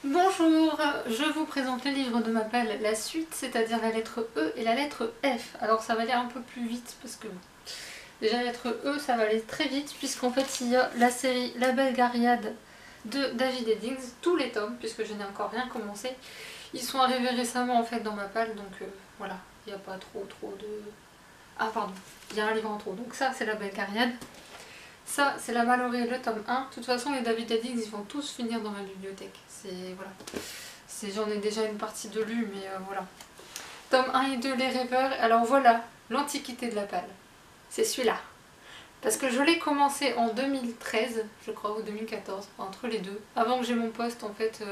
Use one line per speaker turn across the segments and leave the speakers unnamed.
Bonjour, je vous présente le livre de Mappal, la suite, c'est-à-dire la lettre E et la lettre F. Alors ça va aller un peu plus vite parce que déjà la lettre E ça va aller très vite puisqu'en fait il y a la série La Belle Gariade de David Eddings, tous les tomes puisque je n'ai encore rien commencé. Ils sont arrivés récemment en fait dans Mappal donc voilà, il n'y a pas trop de... Ah pardon, il y a un livre en trop, donc ça c'est La Belle Gariade. Ça, c'est La Malorée, le tome 1. De toute façon, les David Eddings, ils vont tous finir dans ma bibliothèque. Voilà. J'en ai déjà une partie de lu, mais voilà. Tome 1 et 2, Les Rêveurs. Alors voilà, l'Antiquité de la Palle. C'est celui-là. Parce que je l'ai commencé en 2013, je crois, ou 2014, entre les deux. Avant que j'ai mon poste, en fait,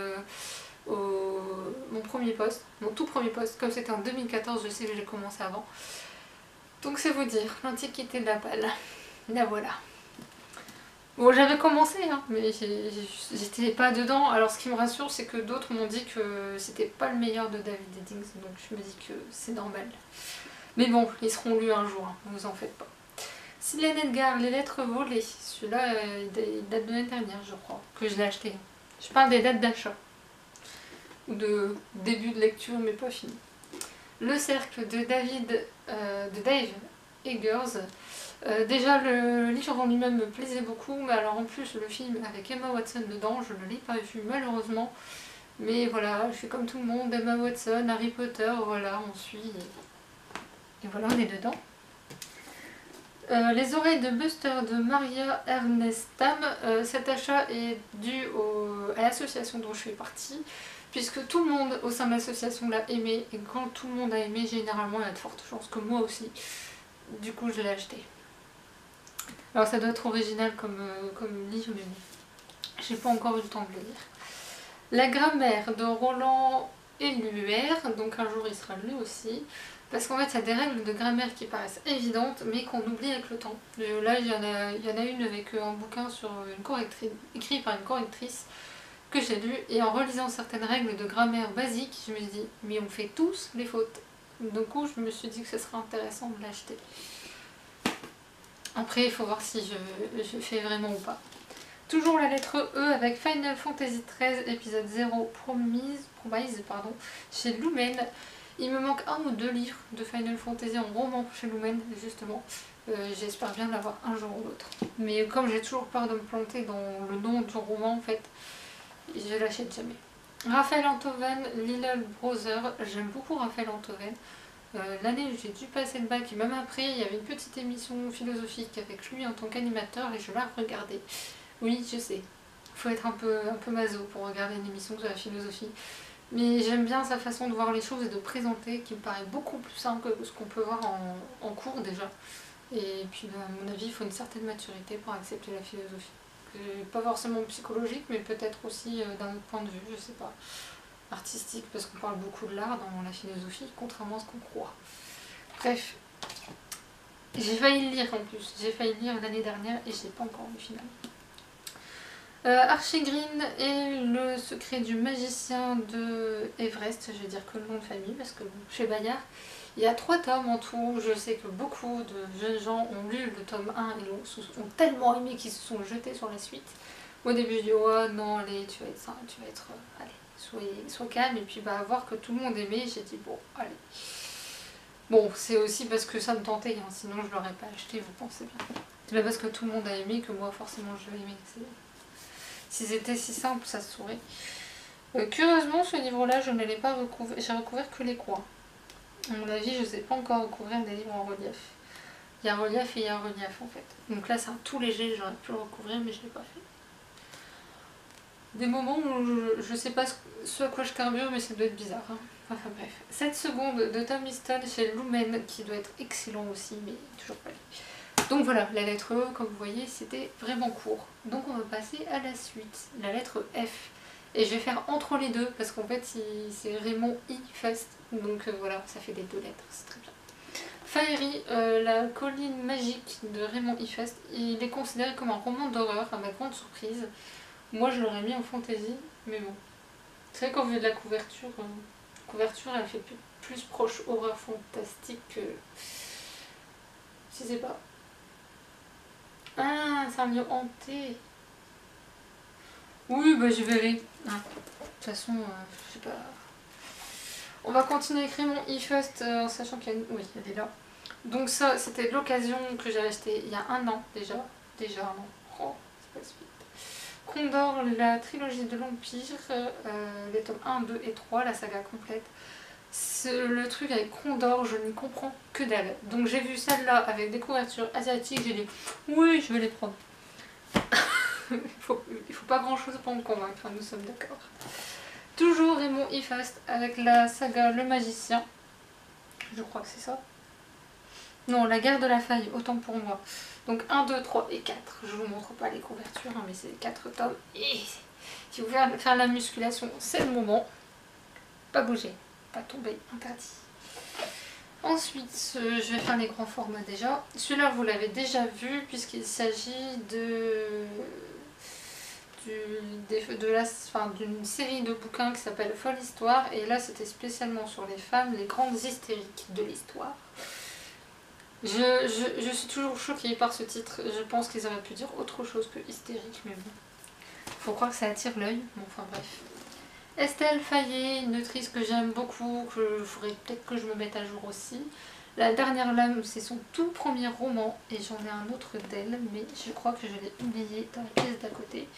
mon premier poste, mon tout premier poste. Comme c'était en 2014, je sais que j'ai commencé avant. Donc c'est vous dire, l'Antiquité de la Palle. La voilà. Bon, j'avais commencé, hein, mais j'étais pas dedans. Alors ce qui me rassure, c'est que d'autres m'ont dit que c'était pas le meilleur de David Eddings, donc je me dis que c'est normal. Mais bon, ils seront lus un jour, hein, vous en faites pas. Sylvain Edgar, Les Lettres Volées. Celui-là, il date de l'année dernière, je crois, que je l'ai acheté. Je parle des dates d'achat. Ou de début de lecture, mais pas fini. Le Cercle de Dave Eggers. Déjà le livre en lui-même me plaisait beaucoup, mais alors en plus le film avec Emma Watson dedans, je ne l'ai pas vu malheureusement. Mais voilà, je suis comme tout le monde, Emma Watson, Harry Potter, voilà, on suit. Et voilà, on est dedans. Les oreilles de Buster de Maria Ernest Tam. Cet achat est dû à l'association dont je fais partie, puisque tout le monde au sein de l'association l'a aimé, et quand tout le monde a aimé, généralement il y a de fortes chances que moi aussi. Du coup je l'ai acheté. Alors ça doit être original comme livre, mais j'ai pas encore eu le temps de le lire. La grammaire de Roland Éluaire, donc un jour il sera lu aussi, parce qu'en fait il y a des règles de grammaire qui paraissent évidentes, mais qu'on oublie avec le temps. Là il y en a une avec un bouquin sur une correctrice, écrit par une correctrice, que j'ai lu, et en relisant certaines règles de grammaire basiques, je me suis dit, mais on fait tous les fautes. Du coup je me suis dit que ce serait intéressant de l'acheter. Après, il faut voir si je fais vraiment ou pas. Toujours la lettre E avec Final Fantasy XIII, épisode 0, Promise, pardon, chez Lumen. Il me manque un ou deux livres de Final Fantasy en roman chez Lumen, justement. J'espère bien l'avoir un jour ou l'autre. Mais comme j'ai toujours peur de me planter dans le nom du roman, en fait, je l'achète jamais. Raphaël Enthoven, Little Brother. J'aime beaucoup Raphaël Enthoven. L'année où j'ai dû passer le bac et même après il y avait une petite émission philosophique avec lui en tant qu'animateur et je la regardais. Oui je sais, faut être un peu maso pour regarder une émission sur la philosophie. Mais j'aime bien sa façon de voir les choses et de présenter qui me paraît beaucoup plus simple que ce qu'on peut voir en cours déjà. Et puis à mon avis il faut une certaine maturité pour accepter la philosophie. Pas forcément psychologique mais peut-être aussi d'un autre point de vue, je sais pas. Artistique parce qu'on parle beaucoup de l'art dans la philosophie, contrairement à ce qu'on croit. Bref, j'ai failli le lire en plus, j'ai failli le lire l'année dernière et je l'ai pas encore lu finalement. Archie Green et le secret du magicien de Everest, je vais dire que le nom de famille parce que chez Bayard, il y a 3 tomes en tout. Je sais que beaucoup de jeunes gens ont lu le tome 1 et ont tellement aimé qu'ils se sont jetés sur la suite. Au début je dis oh non allez tu vas être allez. Sois calme et puis bah voir que tout le monde aimait, j'ai dit bon allez. Bon c'est aussi parce que ça me tentait, hein, sinon je l'aurais pas acheté, vous pensez bien. C'est pas parce que tout le monde a aimé que moi forcément je l'ai aimé. Si c'était si simple ça se saurait. Curieusement ce livre là je ne l'ai pas recouvert, j'ai recouvert que les coins. À mon avis je sais pas encore recouvrir des livres en relief. Il y a relief et il y a relief en fait. Donc là c'est un tout léger, j'aurais pu le recouvrir mais je l'ai pas fait. Des moments où je sais pas ce à quoi je carbure mais ça doit être bizarre. Hein. Enfin bref. 7 secondes de Tom Easton chez Lumen qui doit être excellent aussi mais toujours pas lu. Donc voilà, la lettre E comme vous voyez c'était vraiment court. Donc on va passer à la suite, la lettre F. Et je vais faire entre les deux parce qu'en fait c'est Raymond I. Fest. Donc voilà, ça fait des 2 lettres, c'est très bien. Fairy, la colline magique de Raymond I. Fest. Il est considéré comme un roman d'horreur à ma grande surprise. Moi je l'aurais mis en fantasy, mais bon. C'est vrai qu'au vu de la couverture, elle fait plus proche horreur fantastique que... Je sais pas. Ah, c'est un lieu hanté. Oui, bah je verrai. Ah. toute façon, je sais pas. On va continuer à écrire mon e-first en sachant qu'il y a une... Oui, elle est là. Donc ça, c'était de l'occasion que j'avais acheté il y a un an déjà. Déjà un an. Oh, c'est pas si vite. Condor, la trilogie de l'Empire, les tomes 1, 2 et 3, la saga complète. Le truc avec Condor, je n'y comprends que dalle. Donc j'ai vu celle-là avec des couvertures asiatiques, j'ai dit oui, je vais les prendre. il faut pas grand-chose pour me convaincre, nous sommes d'accord. Toujours Raymond E-Fast avec la saga Le Magicien. Je crois que c'est ça. Non, la guerre de la faille, autant pour moi. Donc 1, 2, 3 et 4. Je vous montre pas les couvertures, hein, mais c'est 4 tomes. Et si vous voulez faire la musculation, c'est le moment. Pas bouger, pas tomber, interdit. Ensuite, je vais faire les grands formats déjà. Celui-là, vous l'avez déjà vu, puisqu'il s'agit d'une série de bouquins qui s'appelle Folle Histoire. Et là, c'était spécialement sur les femmes, les grandes hystériques de l'histoire. Je suis toujours choquée par ce titre. Je pense qu'ils auraient pu dire autre chose que hystérique, mais bon. Faut croire que ça attire l'œil. Bon, enfin bref. Estelle Fayet, une autrice que j'aime beaucoup, que il faudrait peut-être que je me mette à jour aussi. La dernière lame, c'est son tout premier roman et j'en ai un autre d'elle, mais je crois que je l'ai oublié dans la pièce d'à côté.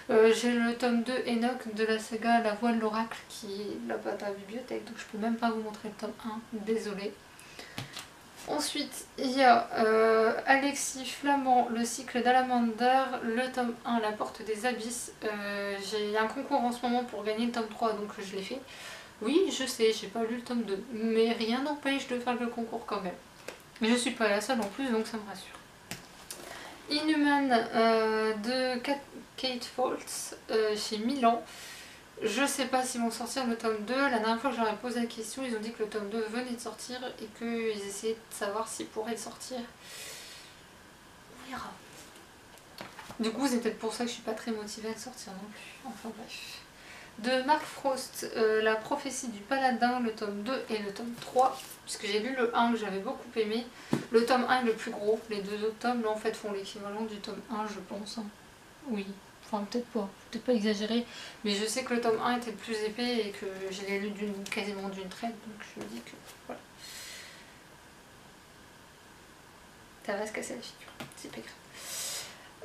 J'ai le tome 2 Enoch de la saga La Voix de l'Oracle qui est là-bas dans la bibliothèque, donc je peux même pas vous montrer le tome 1, désolée. Ensuite, il y a Alexis Flamand, le cycle d'Alamander, le tome 1, La Porte des Abysses. J'ai un concours en ce moment pour gagner le tome 3, donc je l'ai fait. Oui, je sais, j'ai pas lu le tome 2, mais rien n'empêche de faire le concours quand même. Mais je suis pas la seule en plus, donc ça me rassure. Inhuman de Kate Foltz chez Milan. Je sais pas s'ils vont sortir le tome 2. La dernière fois que j'aurais posé la question, ils ont dit que le tome 2 venait de sortir et qu'ils essayaient de savoir s'ils pourraient le sortir. On verra. Du coup, c'est peut-être pour ça que je suis pas très motivée à le sortir non plus. Enfin bref. De Mark Frost, La prophétie du paladin, le tome 2 et le tome 3. Puisque j'ai lu le 1 que j'avais beaucoup aimé. Le tome 1 est le plus gros. Les deux autres tomes, là, en fait, font l'équivalent du tome 1, je pense. Oui. Enfin, peut-être pas exagéré, mais je sais que le tome 1 était le plus épais et que je l'ai lu quasiment d'une traite, donc je me dis que voilà. Ça va se casser la figure, c'est pas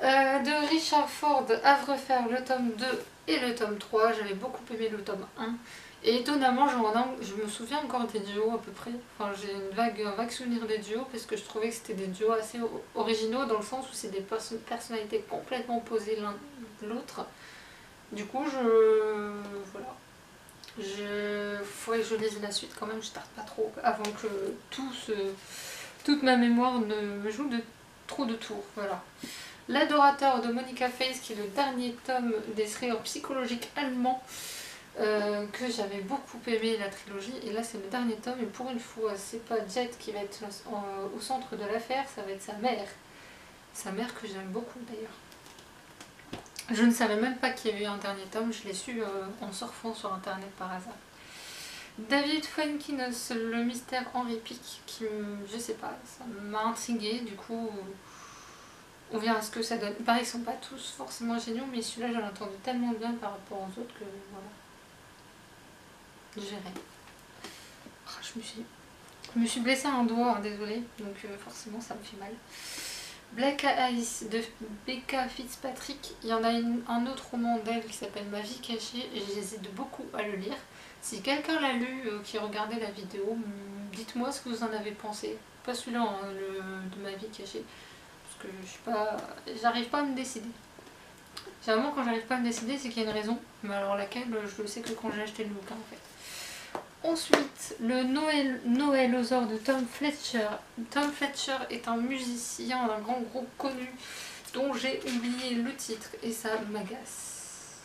grave. De Richard Ford, Havrefer, le tome 2 et le tome 3, j'avais beaucoup aimé le tome 1. Et étonnamment, je me souviens encore des duos à peu près. Enfin, j'ai un vague souvenir des duos parce que je trouvais que c'était des duos assez originaux dans le sens où c'est des personnalités complètement opposées l'un de l'autre. Du coup, voilà. Faudrait que je lise la suite quand même, je tarde pas trop avant que toute ma mémoire ne me joue trop de tours. Voilà. L'Adorateur de Monica Face, qui est le dernier tome des thrillers psychologiques allemands. Que j'avais beaucoup aimé la trilogie, et là c'est le dernier tome, et pour une fois c'est pas Jet qui va être au centre de l'affaire, ça va être sa mère que j'aime beaucoup d'ailleurs. Je ne savais même pas qu'il y avait eu un dernier tome, je l'ai su en surfant sur internet par hasard. David Fuenkinos, le mystère Henri Pic, qui je sais pas, ça m'a intriguée, du coup on verra ce que ça donne. Il paraît qu'ils sont pas tous forcément géniaux, mais celui-là j'en ai entendu tellement bien par rapport aux autres que voilà. Gérer. Oh, je me suis blessé un doigt, hein, désolée, donc forcément ça me fait mal. Black Ice de Becca Fitzpatrick, il y en a un autre roman d'elle qui s'appelle Ma vie cachée et j'hésite beaucoup à le lire. Si quelqu'un l'a lu, qui regardait la vidéo, dites-moi ce que vous en avez pensé. Pas celui-là, hein, de Ma vie cachée, parce que j'arrive pas à me décider. Généralement quand j'arrive pas à me décider c'est qu'il y a une raison, mais alors laquelle je le sais que quand j'ai acheté le bouquin en fait. Ensuite, le Noël aux ors de Tom Fletcher. Tom Fletcher est un musicien d'un grand groupe connu dont j'ai oublié le titre et ça m'agace.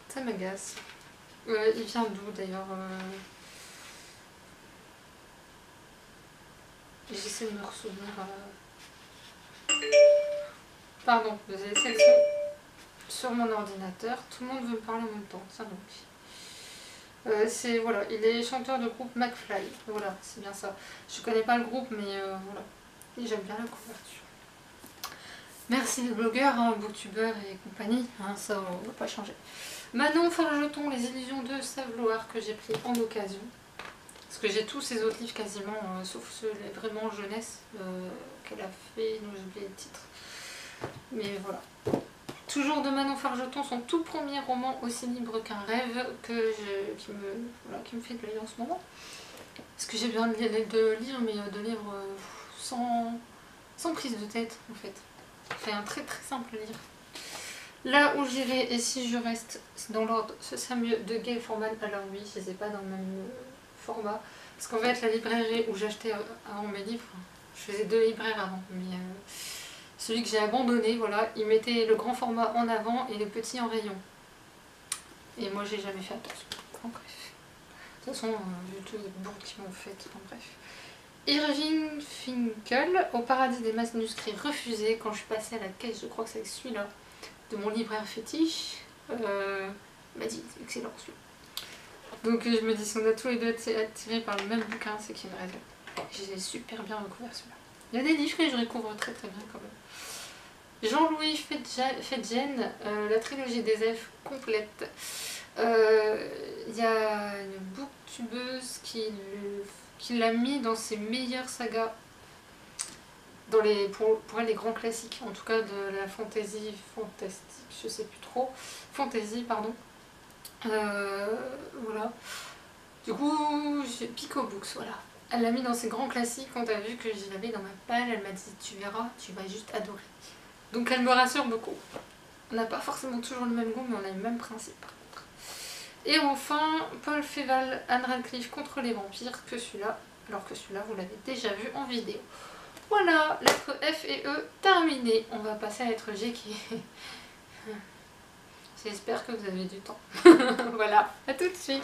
Ça m'agace. Il vient d'où d'ailleurs J'essaie de me ressouvenir. Pardon, vous avez sélection sur mon ordinateur. Tout le monde veut me parler en même temps, ça donc. Voilà, il est chanteur de groupe McFly, voilà, c'est bien ça. Je connais pas le groupe, mais voilà. Et j'aime bien la couverture. Merci les blogueurs, hein, booktubeurs et compagnie, hein, ça on va pas changer. Manon Fargeton, les illusions de Saveloir que j'ai pris en occasion. Parce que j'ai tous ces autres livres quasiment, sauf ceux vraiment jeunesse qu'elle a fait, nous j'ai oublié le titre. Mais voilà. Toujours de Manon Fargeton, son tout premier roman Aussi libre qu'un rêve qui me fait de lire en ce moment. Parce que j'ai besoin de lire, mais de lire sans prise de tête en fait. C'est un très très simple livre. Là où j'irai et si je reste dans l'ordre, ce serait mieux de Gail Forman. Alors oui, je les ai pas dans le même format. Parce qu'en fait, la librairie où j'achetais avant mes livres, je faisais 2 libraires avant. Mais celui que j'ai abandonné, voilà, il mettait le grand format en avant et le petit en rayon. Et moi, j'ai jamais fait attention. En bref. De toute façon, vu toutes les bourdes qu'ils m'ont faites, en bref. Irving Finkel, Au paradis des manuscrits refusés. Quand je suis passée à la caisse, je crois que c'est celui-là, de mon libraire fétiche, m'a dit c'est excellent celui-là. Donc je me dis, si on a tous les deux attirés par le même bouquin, c'est qu'il y a une raison. J'ai super bien recouvert celui-là. Il y a des livres que je recouvre très très bien quand même. Jean-Louis Fedjen, la trilogie des elfes complète. Il y a une booktubeuse qui l'a mis dans ses meilleures sagas, pour elle les grands classiques, en tout cas de la fantasy fantastique, je sais plus trop, fantasy pardon. Voilà. Du coup, j'ai Pico Books, voilà. Elle l'a mis dans ses grands classiques, quand elle a vu que je l'avais dans ma palle, elle m'a dit tu verras, tu vas juste adorer. Donc elle me rassure beaucoup. On n'a pas forcément toujours le même goût, mais on a le même principe par contre. Et enfin, Paul Féval, Anne Radcliffe contre les vampires, que celui-là, alors que celui-là vous l'avez déjà vu en vidéo. Voilà, lettres F et E terminées. On va passer à lettre G qui est... J'espère que vous avez du temps. Voilà, à tout de suite.